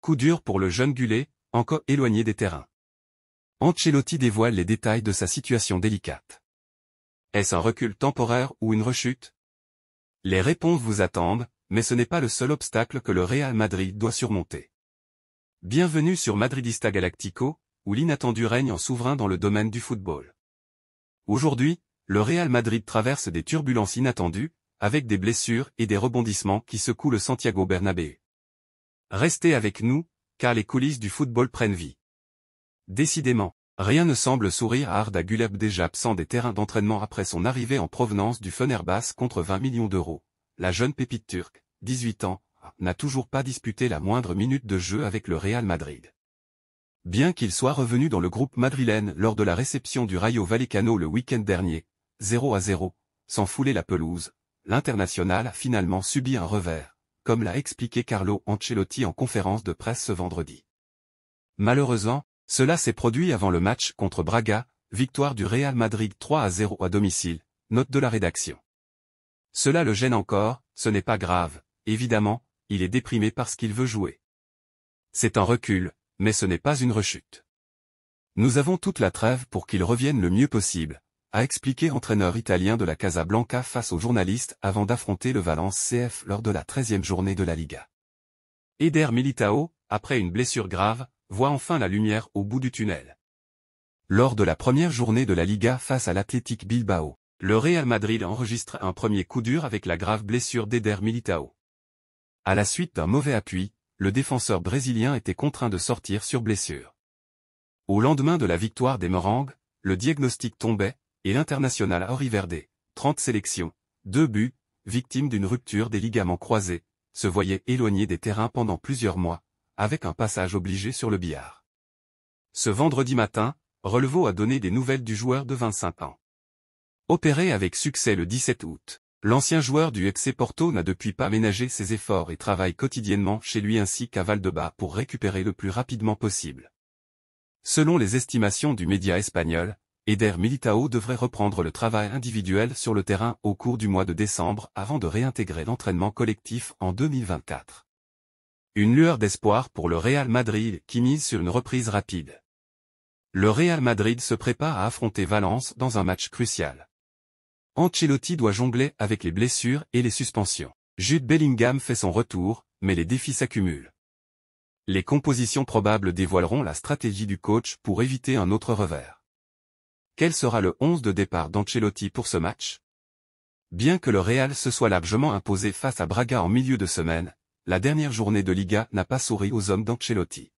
Coup dur pour le jeune Gullet, encore éloigné des terrains. Ancelotti dévoile les détails de sa situation délicate. Est-ce un recul temporaire ou une rechute? Les réponses vous attendent, mais ce n'est pas le seul obstacle que le Real Madrid doit surmonter. Bienvenue sur Madridista Galactico, où l'inattendu règne en souverain dans le domaine du football. Aujourd'hui, le Real Madrid traverse des turbulences inattendues, avec des blessures et des rebondissements qui secouent le Santiago Bernabéu. Restez avec nous, car les coulisses du football prennent vie. Décidément, rien ne semble sourire à Arda Güler, déjà absent des terrains d'entraînement après son arrivée en provenance du Fenerbahçe contre 20 millions d'euros. La jeune pépite turque, 18 ans, n'a toujours pas disputé la moindre minute de jeu avec le Real Madrid. Bien qu'il soit revenu dans le groupe madrilène lors de la réception du Rayo Vallecano le week-end dernier, 0-0, sans fouler la pelouse, l'international a finalement subi un revers, comme l'a expliqué Carlo Ancelotti en conférence de presse ce vendredi. Malheureusement, cela s'est produit avant le match contre Braga, victoire du Real Madrid 3-0 à domicile, note de la rédaction. Cela le gêne encore, ce n'est pas grave, évidemment, il est déprimé parce qu'il veut jouer. C'est un recul, mais ce n'est pas une rechute. Nous avons toute la trêve pour qu'il revienne le mieux possible, a expliqué l'entraîneur italien de la Casablanca face aux journalistes avant d'affronter le Valence CF lors de la 13e journée de la Liga. Eder Militão, après une blessure grave, voit enfin la lumière au bout du tunnel. Lors de la première journée de la Liga face à l'Athletic Bilbao, le Real Madrid enregistre un premier coup dur avec la grave blessure d'Eder Militão. À la suite d'un mauvais appui, le défenseur brésilien était contraint de sortir sur blessure. Au lendemain de la victoire des Merengues, le diagnostic tombait, et l'international Auri Verde, 30 sélections, 2 buts, victime d'une rupture des ligaments croisés, se voyait éloigné des terrains pendant plusieurs mois, avec un passage obligé sur le billard. Ce vendredi matin, Relevo a donné des nouvelles du joueur de 25 ans. Opéré avec succès le 17 août, l'ancien joueur du FC Porto n'a depuis pas ménagé ses efforts et travaille quotidiennement chez lui ainsi qu'à Valdebebas pour récupérer le plus rapidement possible. Selon les estimations du média espagnol, Eder Militão devrait reprendre le travail individuel sur le terrain au cours du mois de décembre avant de réintégrer l'entraînement collectif en 2024. Une lueur d'espoir pour le Real Madrid qui mise sur une reprise rapide. Le Real Madrid se prépare à affronter Valence dans un match crucial. Ancelotti doit jongler avec les blessures et les suspensions. Jude Bellingham fait son retour, mais les défis s'accumulent. Les compositions probables dévoileront la stratégie du coach pour éviter un autre revers. Quel sera le 11 de départ d'Ancelotti pour ce match? Bien que le Real se soit largement imposé face à Braga en milieu de semaine, la dernière journée de Liga n'a pas souri aux hommes d'Ancelotti.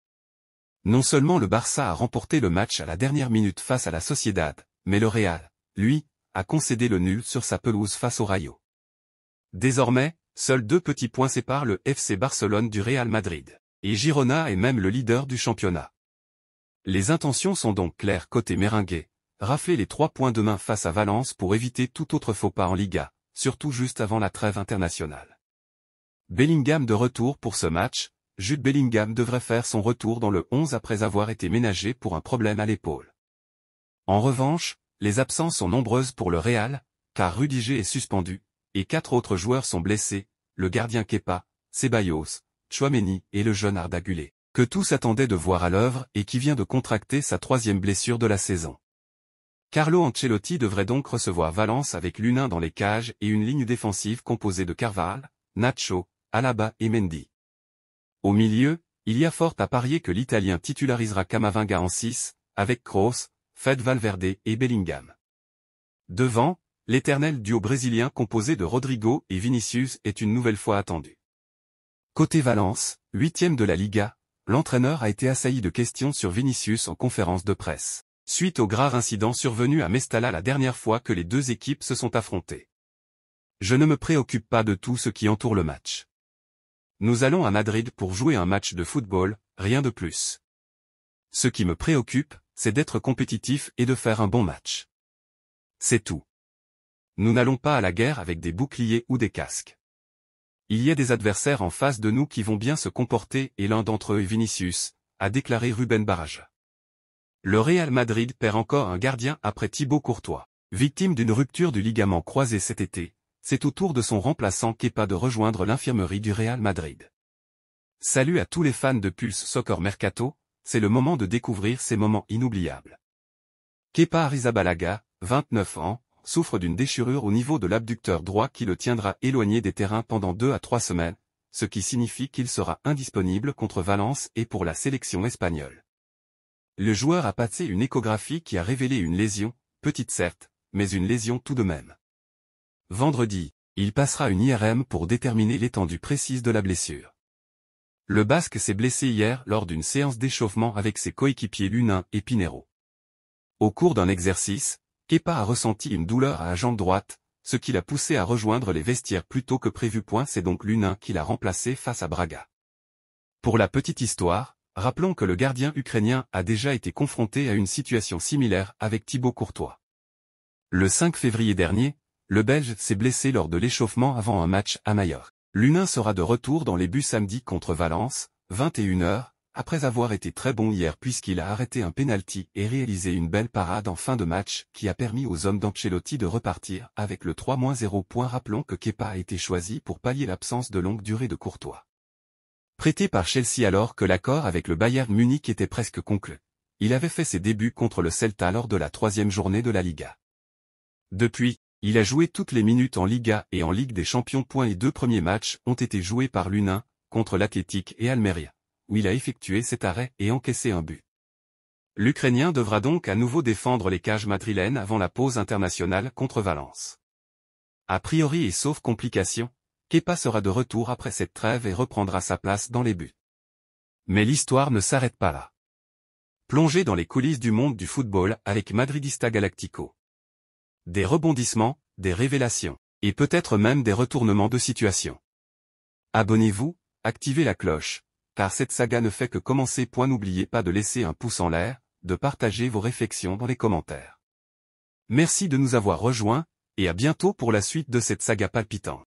Non seulement le Barça a remporté le match à la dernière minute face à la Sociedad, mais le Real, lui, a concédé le nul sur sa pelouse face au Rayo. Désormais, seuls 2 petits points séparent le FC Barcelone du Real Madrid, et Girona est même le leader du championnat. Les intentions sont donc claires côté merengue, rafler les 3 points demain face à Valence pour éviter tout autre faux pas en Liga, surtout juste avant la trêve internationale. Bellingham de retour pour ce match, Jude Bellingham devrait faire son retour dans le 11 après avoir été ménagé pour un problème à l'épaule. En revanche, les absences sont nombreuses pour le Real, car Rudiger est suspendu, et 4 autres joueurs sont blessés, le gardien Kepa, Ceballos, Tchouaméni et le jeune Arda Güler, que tous attendaient de voir à l'œuvre et qui vient de contracter sa 3e blessure de la saison. Carlo Ancelotti devrait donc recevoir Valence avec Lunin dans les cages et une ligne défensive composée de Carvajal, Nacho, Alaba et Mendy. Au milieu, il y a fort à parier que l'Italien titularisera Camavinga en 6, avec Kroos, Fede Valverde et Bellingham. Devant, l'éternel duo brésilien composé de Rodrigo et Vinicius est une nouvelle fois attendu. Côté Valence, 8e de la Liga, l'entraîneur a été assailli de questions sur Vinicius en conférence de presse, suite au grave incident survenu à Mestalla la dernière fois que les 2 équipes se sont affrontées. Je ne me préoccupe pas de tout ce qui entoure le match. Nous allons à Madrid pour jouer un match de football, rien de plus. Ce qui me préoccupe, c'est d'être compétitif et de faire un bon match. C'est tout. Nous n'allons pas à la guerre avec des boucliers ou des casques. Il y a des adversaires en face de nous qui vont bien se comporter et l'un d'entre eux est Vinicius, a déclaré Rubén Baraja. Le Real Madrid perd encore un gardien après Thibaut Courtois. Victime d'une rupture du ligament croisé cet été, c'est au tour de son remplaçant Kepa de rejoindre l'infirmerie du Real Madrid. Salut à tous les fans de Pulse Soccer Mercato, c'est le moment de découvrir ces moments inoubliables. Kepa Arrizabalaga, 29 ans, souffre d'une déchirure au niveau de l'abducteur droit qui le tiendra éloigné des terrains pendant 2 à 3 semaines, ce qui signifie qu'il sera indisponible contre Valence et pour la sélection espagnole. Le joueur a passé une échographie qui a révélé une lésion, petite certes, mais une lésion tout de même. Vendredi, il passera une IRM pour déterminer l'étendue précise de la blessure. Le Basque s'est blessé hier lors d'une séance d'échauffement avec ses coéquipiers Lunin et Pinheiro. Au cours d'un exercice, Kepa a ressenti une douleur à la jambe droite, ce qui l'a poussé à rejoindre les vestiaires plus tôt que prévu. C'est donc Lunin qui l'a remplacé face à Braga. Pour la petite histoire, rappelons que le gardien ukrainien a déjà été confronté à une situation similaire avec Thibaut Courtois. Le 5 février dernier, le Belge s'est blessé lors de l'échauffement avant un match à Majorque. Lunin sera de retour dans les buts samedi contre Valence, 21h, après avoir été très bon hier puisqu'il a arrêté un pénalty et réalisé une belle parade en fin de match qui a permis aux hommes d'Ancelotti de repartir avec le 3-0. Rappelons que Kepa a été choisi pour pallier l'absence de longue durée de Courtois. Prêté par Chelsea alors que l'accord avec le Bayern Munich était presque conclu. Il avait fait ses débuts contre le Celta lors de la 3e journée de la Liga. Depuis, il a joué toutes les minutes en Liga et en Ligue des Champions. Les 2 premiers matchs ont été joués par Lunin, contre l'Athletic et Almeria, où il a effectué cet arrêt et encaissé un but. L'Ukrainien devra donc à nouveau défendre les cages madrilènes avant la pause internationale contre Valence. A priori et sauf complication, Kepa sera de retour après cette trêve et reprendra sa place dans les buts. Mais l'histoire ne s'arrête pas là. Plongez dans les coulisses du monde du football avec Madridista Galactico. Des rebondissements, des révélations, et peut-être même des retournements de situation. Abonnez-vous, activez la cloche, car cette saga ne fait que commencer. N'oubliez pas de laisser un pouce en l'air, de partager vos réflexions dans les commentaires. Merci de nous avoir rejoints, et à bientôt pour la suite de cette saga palpitante.